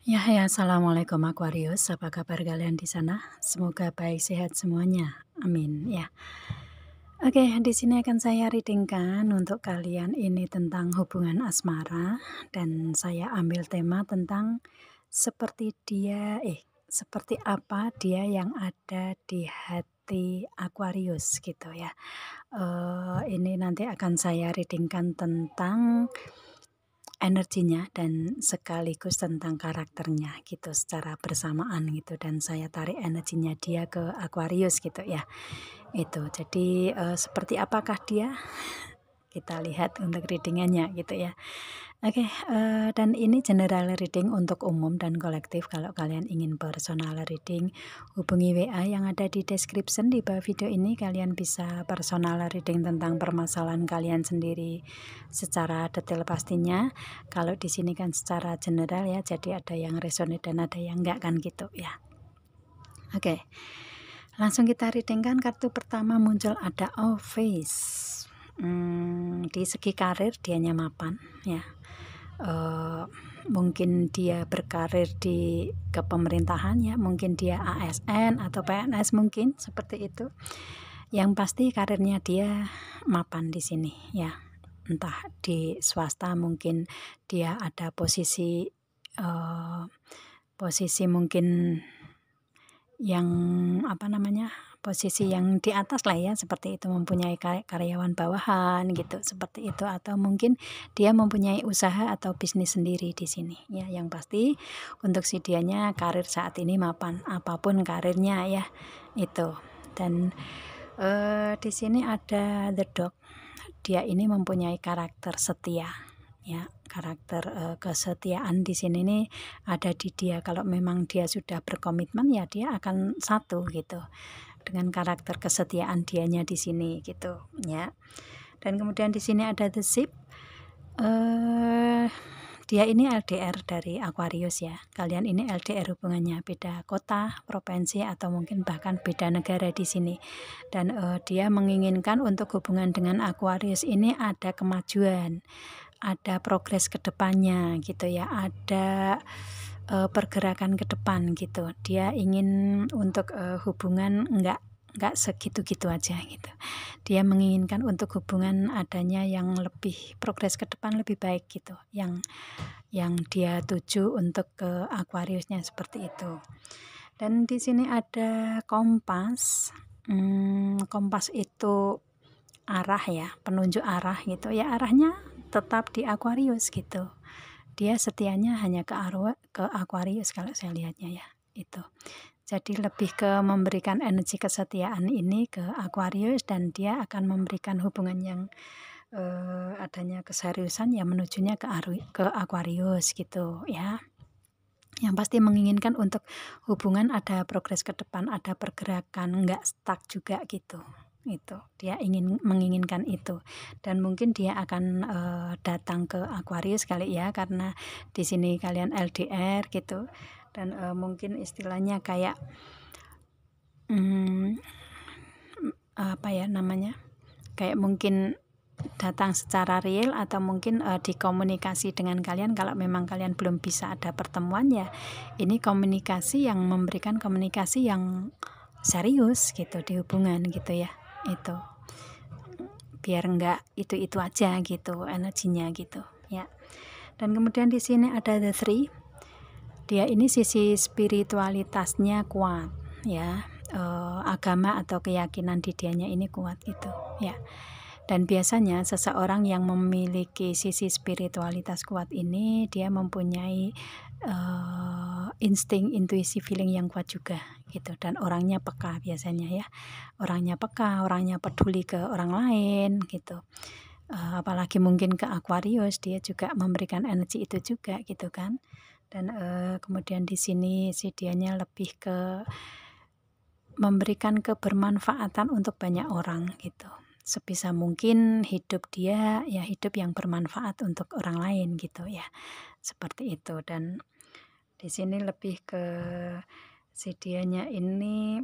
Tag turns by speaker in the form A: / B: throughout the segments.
A: Assalamualaikum Aquarius, apa kabar kalian di sana? Semoga baik sehat semuanya, amin ya. Oke, di sini akan saya readingkan untuk kalian ini tentang hubungan asmara dan saya ambil tema tentang seperti apa dia yang ada di hati Aquarius gitu ya. Ini nanti akan saya readingkan tentang energinya dan sekaligus tentang karakternya gitu secara bersamaan gitu, dan saya tarik energinya dia ke Aquarius gitu ya. Itu jadi seperti apakah dia? Kita lihat untuk readingannya gitu ya. Oke, dan ini general reading untuk umum dan kolektif. Kalau kalian ingin personal reading, hubungi WA yang ada di description di bawah video ini. Kalian bisa personal reading tentang permasalahan kalian sendiri secara detail pastinya. Kalau di sini kan secara general ya, jadi ada yang resonate dan ada yang enggak kan gitu ya. Oke, langsung kita reading kan. Kartu pertama muncul ada Office. Di segi karir dianya mapan ya. Mungkin dia berkarir di kepemerintahan ya, mungkin dia ASN atau PNS mungkin seperti itu. Yang pasti karirnya dia mapan di sini ya. Entah di swasta mungkin dia ada posisi mungkin yang posisi yang di atas lah ya, seperti itu, mempunyai karyawan bawahan gitu, seperti itu, atau mungkin dia mempunyai usaha atau bisnis sendiri di sini ya. Yang pasti untuk si dianya karir saat ini mapan, apapun karirnya ya itu. Dan di sini ada The Dog. Dia ini mempunyai karakter setia ya, karakter kesetiaan di sini nih ada di dia. Kalau memang dia sudah berkomitmen ya dia akan satu gitu dengan karakter kesetiaan dianya di sini gitu ya. Dan kemudian di sini ada The Ship. Dia ini LDR dari Aquarius ya. Kalian ini LDR hubungannya, beda kota, provinsi, atau mungkin bahkan beda negara di sini. Dan dia menginginkan untuk hubungan dengan Aquarius ini ada kemajuan, ada progres ke depannya gitu ya, ada pergerakan ke depan gitu. Dia ingin untuk hubungan enggak segitu-gitu aja gitu. Dia menginginkan untuk hubungan adanya yang lebih progres ke depan, lebih baik gitu, yang dia tuju untuk ke Aquariusnya seperti itu. Dan di sini ada kompas. Kompas itu arah ya, penunjuk arah gitu ya, arahnya tetap di Aquarius gitu. Dia setianya hanya ke Aquarius kalau saya lihatnya ya itu. Jadi lebih ke memberikan energi kesetiaan ini ke Aquarius, dan dia akan memberikan hubungan yang adanya keseriusan ya, menujunya ke Aquarius gitu ya. Yang pasti menginginkan untuk hubungan ada progres ke depan, ada pergerakan, nggak stuck juga gitu. Itu dia menginginkan itu, dan mungkin dia akan datang ke Aquarius kali ya, karena di sini kalian LDR gitu. Dan mungkin istilahnya kayak kayak mungkin datang secara real, atau mungkin dikomunikasi dengan kalian. Kalau memang kalian belum bisa ada pertemuan ya, ini komunikasi yang memberikan komunikasi yang serius gitu di hubungan gitu ya. Itu biar enggak itu aja gitu energinya gitu ya. Dan kemudian di sini ada The Three. Dia ini sisi spiritualitasnya kuat ya, agama atau keyakinan di dianya ini kuat gitu ya. Dan biasanya seseorang yang memiliki sisi spiritualitas kuat ini dia mempunyai insting, intuisi, feeling yang kuat juga gitu, dan orangnya peka biasanya ya. Orangnya peka, orangnya peduli ke orang lain gitu. Apalagi mungkin ke Aquarius, dia juga memberikan energi itu juga gitu kan. Dan kemudian di sini si dianya lebih ke memberikan kebermanfaatan untuk banyak orang gitu. Sebisa mungkin hidup dia ya hidup yang bermanfaat untuk orang lain gitu ya. Seperti itu. Dan di sini lebih ke si dianya ini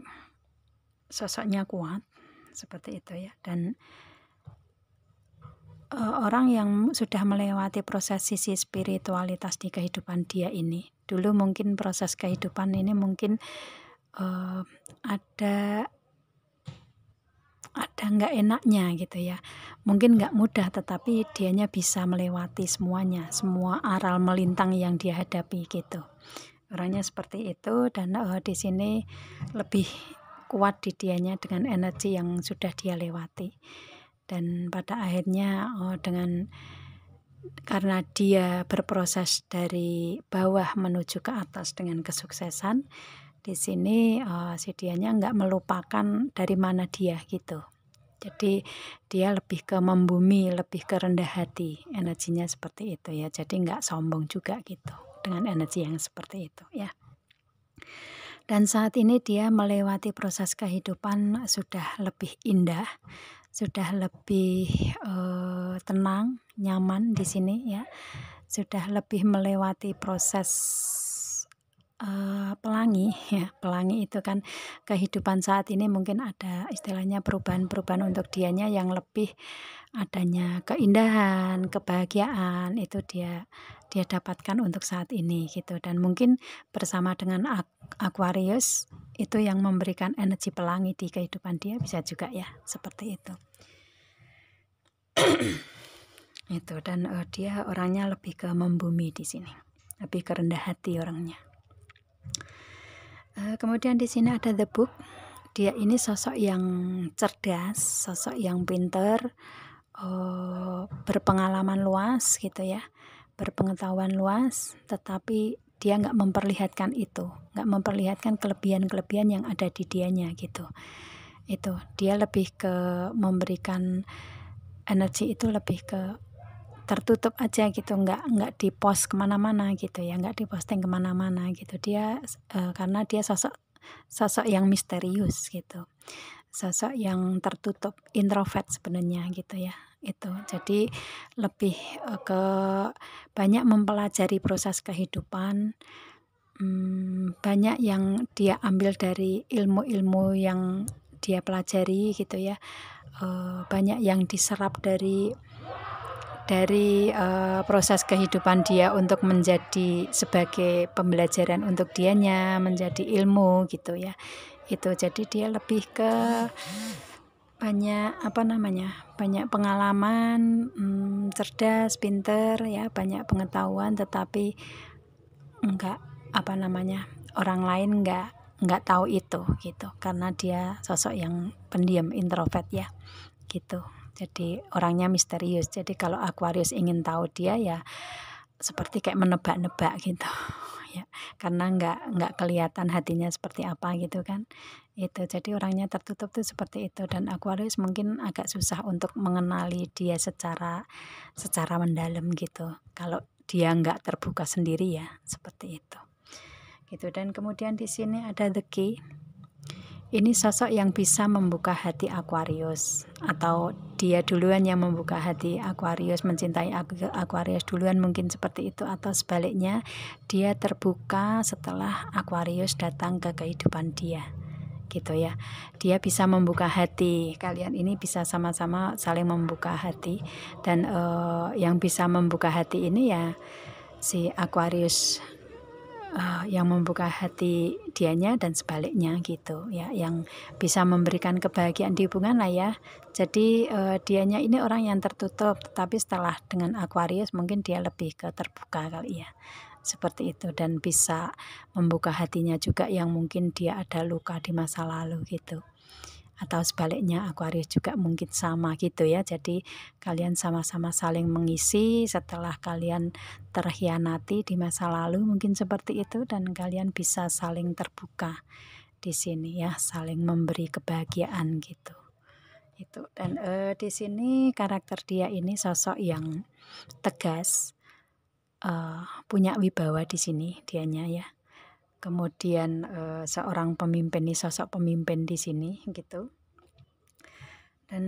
A: sosoknya kuat seperti itu ya. Dan orang yang sudah melewati proses sisi spiritualitas di kehidupan dia ini. Dulu mungkin proses kehidupan ini mungkin ada nggak enaknya gitu ya, mungkin nggak mudah, tetapi dianya bisa melewati semuanya, semua aral melintang yang dia hadapi gitu. Orangnya seperti itu, dan di sini lebih kuat di dianya dengan energi yang sudah dia lewati. Dan pada akhirnya karena dia berproses dari bawah menuju ke atas dengan kesuksesan, di sini si dianya nggak melupakan dari mana dia gitu. Jadi dia lebih ke membumi, lebih ke rendah hati, energinya seperti itu ya. Jadi nggak sombong juga gitu dengan energi yang seperti itu ya. Dan saat ini dia melewati proses kehidupan sudah lebih indah, sudah lebih tenang, nyaman di sini ya. Sudah lebih melewati proses pelangi ya. Pelangi itu kan kehidupan saat ini mungkin ada istilahnya perubahan-perubahan untuk dianya yang lebih adanya keindahan, kebahagiaan, itu dia dapatkan untuk saat ini gitu. Dan mungkin bersama dengan Aquarius itu yang memberikan energi pelangi di kehidupan dia, bisa juga ya seperti itu. Itu, dan dia orangnya lebih ke membumi di sini, lebih ke rendah hati orangnya. Kemudian di sini ada The Book. Dia ini sosok yang cerdas, sosok yang pinter, berpengalaman luas gitu ya, berpengetahuan luas, tetapi dia nggak memperlihatkan itu, nggak memperlihatkan kelebihan-kelebihan yang ada di dianya gitu. Itu dia lebih ke memberikan energi itu lebih ke tertutup aja gitu, nggak dipost kemana-mana gitu ya, nggak diposting kemana-mana gitu. Dia karena dia sosok yang misterius gitu, sosok yang tertutup, introvert sebenarnya gitu ya. Itu jadi lebih ke banyak mempelajari proses kehidupan, banyak yang dia ambil dari ilmu-ilmu yang dia pelajari gitu ya, banyak yang diserap dari proses kehidupan dia untuk menjadi sebagai pembelajaran untuk dianya, menjadi ilmu gitu ya. Itu jadi dia lebih ke banyak banyak pengalaman, cerdas, pinter ya, banyak pengetahuan, tetapi enggak orang lain enggak tahu itu gitu, karena dia sosok yang pendiam, introvert ya gitu. Jadi orangnya misterius. Jadi kalau Aquarius ingin tahu dia ya seperti kayak menebak-nebak gitu ya, karena nggak kelihatan hatinya seperti apa gitu kan. Itu jadi orangnya tertutup tuh seperti itu, dan Aquarius mungkin agak susah untuk mengenali dia secara mendalam gitu kalau dia nggak terbuka sendiri ya, seperti itu gitu. Dan kemudian di sini ada The Key. Ini sosok yang bisa membuka hati Aquarius, atau dia duluan yang membuka hati Aquarius, mencintai Aquarius duluan, mungkin seperti itu, atau sebaliknya dia terbuka setelah Aquarius datang ke kehidupan dia gitu ya. Dia bisa membuka hati, kalian ini bisa sama-sama saling membuka hati, dan yang bisa membuka hati ini ya si Aquarius yang membuka hati dianya, dan sebaliknya gitu ya, yang bisa memberikan kebahagiaan di hubungan lah ya. Jadi dianya ini orang yang tertutup, tetapi setelah dengan Aquarius mungkin dia lebih ke terbuka kali ya, seperti itu, dan bisa membuka hatinya juga yang mungkin dia ada luka di masa lalu gitu. Atau sebaliknya Aquarius juga mungkin sama gitu ya. Jadi kalian sama-sama saling mengisi setelah kalian terhianati di masa lalu, mungkin seperti itu, dan kalian bisa saling terbuka di sini ya, saling memberi kebahagiaan gitu. Itu. Dan di sini karakter dia ini sosok yang tegas, punya wibawa di sini dianya ya. Kemudian seorang pemimpin, nih sosok pemimpin di sini gitu. Dan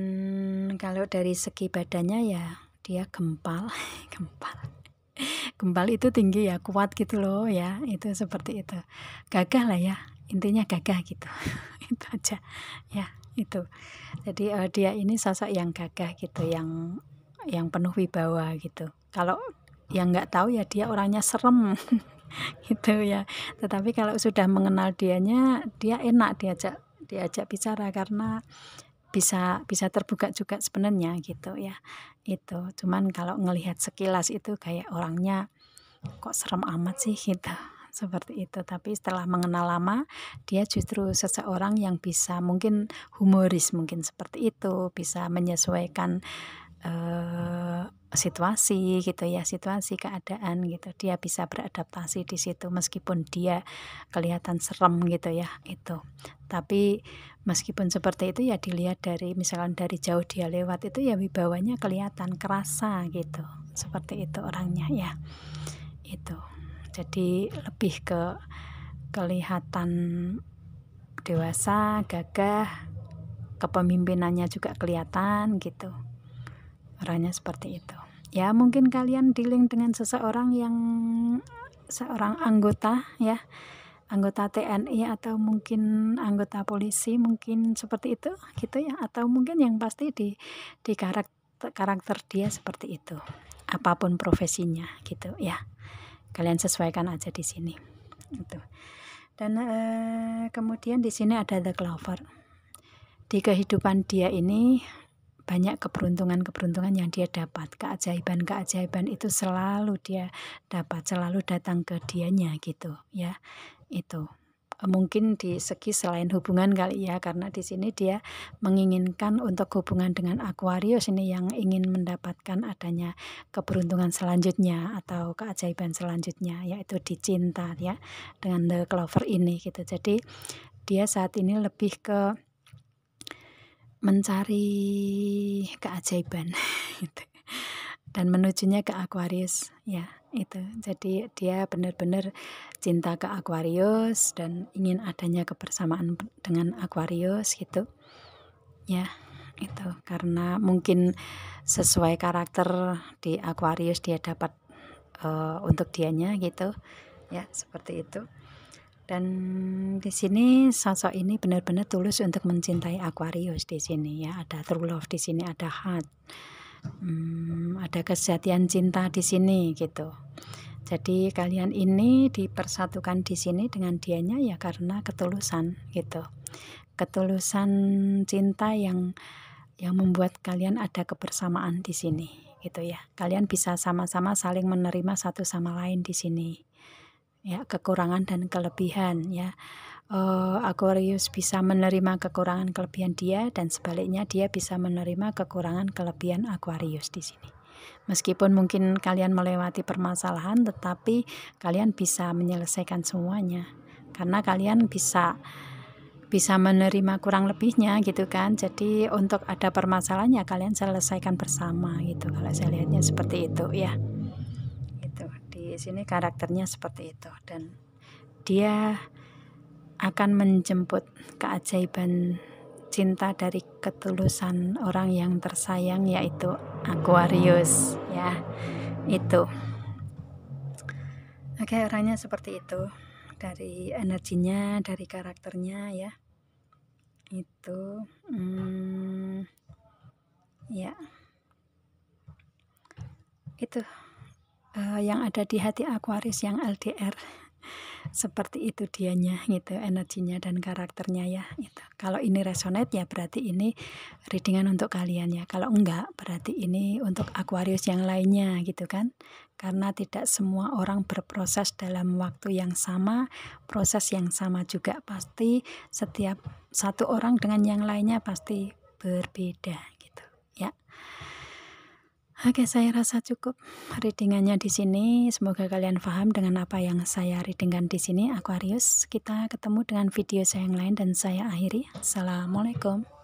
A: kalau dari segi badannya ya dia gempal, gempal itu tinggi ya, kuat gitu loh ya, itu seperti itu. Gagah lah ya, intinya gagah gitu. Itu aja ya, itu. Jadi dia ini sosok yang gagah gitu, yang yang penuh wibawa gitu. Kalau yang nggak tahu ya dia orangnya serem gitu ya. Tetapi kalau sudah mengenal dianya, dia enak diajak bicara karena bisa terbuka juga sebenarnya gitu ya. Itu cuman kalau ngelihat sekilas itu kayak orangnya kok serem amat sih gitu, seperti itu. Tapi setelah mengenal lama, dia justru seseorang yang bisa mungkin humoris, mungkin seperti itu, bisa menyesuaikan situasi gitu ya, situasi keadaan gitu. Dia bisa beradaptasi di situ meskipun dia kelihatan serem gitu ya itu. Tapi meskipun seperti itu ya dilihat dari misalkan dari jauh dia lewat itu ya wibawanya kelihatan, kerasa gitu. Seperti itu orangnya ya. Itu. Jadi lebih ke kelihatan dewasa, gagah, kepemimpinannya juga kelihatan gitu. Orangnya seperti itu. Ya mungkin kalian dealing dengan seorang anggota ya, anggota TNI atau mungkin anggota polisi, mungkin seperti itu gitu ya, atau mungkin yang pasti di karakter dia seperti itu. Apapun profesinya gitu ya. Kalian sesuaikan aja di sini. Itu. Dan kemudian di sini ada The Clover. Di kehidupan dia ini banyak keberuntungan yang dia dapat, keajaiban itu selalu dia dapat, selalu datang ke dianya gitu ya. Itu mungkin di segi selain hubungan kali ya, karena di sini dia menginginkan untuk hubungan dengan Aquarius ini yang ingin mendapatkan adanya keberuntungan selanjutnya atau keajaiban selanjutnya, yaitu dicinta ya dengan The Clover ini gitu. Jadi dia saat ini lebih ke mencari keajaiban gitu. Dan menujunya ke Aquarius ya itu. Jadi dia benar-benar cinta ke Aquarius dan ingin adanya kebersamaan dengan Aquarius gitu ya. Itu karena mungkin sesuai karakter di Aquarius dia dapat untuk dianya gitu ya, seperti itu. Dan di sini sosok ini benar-benar tulus untuk mencintai Aquarius di sini ya. Ada true love di sini, ada heart, ada kesejatian cinta di sini gitu. Jadi kalian ini dipersatukan di sini dengan dianya ya karena ketulusan gitu. Ketulusan cinta yang membuat kalian ada kebersamaan di sini gitu ya. Kalian bisa sama-sama saling menerima satu sama lain di sini. Ya, kekurangan dan kelebihan ya. Aquarius bisa menerima kekurangan kelebihan dia dan sebaliknya dia bisa menerima kekurangan kelebihan Aquarius di sini. Meskipun mungkin kalian melewati permasalahan, tetapi kalian bisa menyelesaikan semuanya karena kalian bisa menerima kurang lebihnya gitu kan. Jadi untuk ada permasalahannya kalian selesaikan bersama gitu. Kalau saya lihatnya seperti itu ya. Di sini karakternya seperti itu dan dia akan menjemput keajaiban cinta dari ketulusan orang yang tersayang yaitu Aquarius ya. Itu. Oke, orangnya seperti itu dari energinya, dari karakternya ya. Itu ya. Itu yang ada di hati Aquarius yang LDR seperti itu dianya gitu, energinya dan karakternya ya itu. Kalau ini resonate ya berarti ini readingan untuk kalian ya. Kalau enggak berarti ini untuk Aquarius yang lainnya gitu kan. Karena tidak semua orang berproses dalam waktu yang sama, proses yang sama juga. Pasti setiap satu orang dengan yang lainnya pasti berbeda gitu ya. Oke, saya rasa cukup readingannya di sini. Semoga kalian paham dengan apa yang saya readingkan di sini, Aquarius. Kita ketemu dengan video saya yang lain dan saya akhiri. Assalamualaikum.